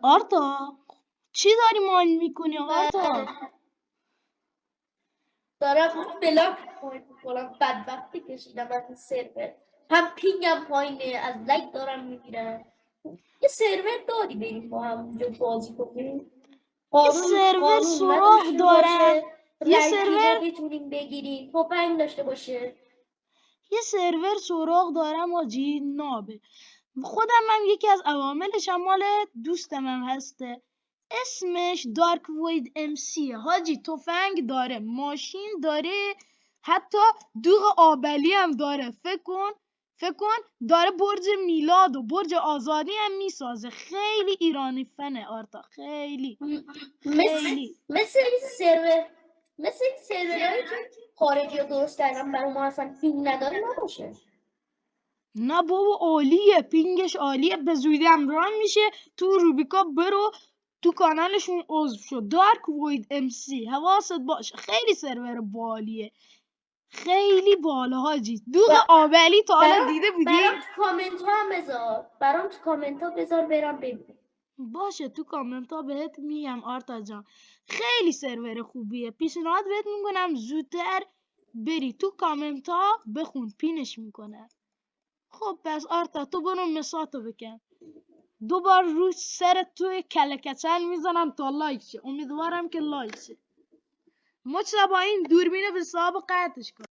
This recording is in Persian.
آرتا چی داری ماین میکنی آرتا؟ دارم بلاک میکنم بدبختی کشیدم از این سرور. هم پینگم پایینه، از لگ دارم میگیرم. یه سرور داری بریم با هم اونجا بازی کنیم؟ یه سرور قانون سراغ نداشته دارم، باشه، یه رنگی سرور بتونیم بگیریم، تفنگ داشته باشه. یه سرور سراغ دارم آجی نابه. خودم هم یکی از عواملش هم مال دوستم هم هسته، اسمش دارک وید ام سی. حاجی تفنگ داره، ماشین داره، حتی دوغ آبلی هم داره. فکر کن داره برج میلاد و برج آزادی هم میسازه. خیلی ایرانی فنه آرتا، خیلی خیلی. مثل این سرورهایی که خارجی ها درست کردن برای ما اصلا پینگ نداره نباشه. نه بابا عالیه، پینگش عالیه، به زودی هم ران میشه. تو روبیکا برو تو کانالشون عضو شد، دارک وید ام سی، حواست باشه. خیلی سرور بالیه، خیلی بالا حاجی. دوغ آبلی تا حالا دیده بودی؟ برام تو کامنت ها هم بذار، برام تو کامنت ها بذار برم ببینم. باشه تو کامنت ها بهت میگم آرتا جان. خیلی سرور خوبیه، پیشنهاد بهت میکنم زودتر بری تو کامنت ها بخون، پینش میکنه. خب پس آرتا تو برو مساتو بکن، دوبار رو سر توی کلکچل میزنم تا لایک شه. امیدوارم که لایک شه. مجتبی این دوربین به صاحب قطعش کن.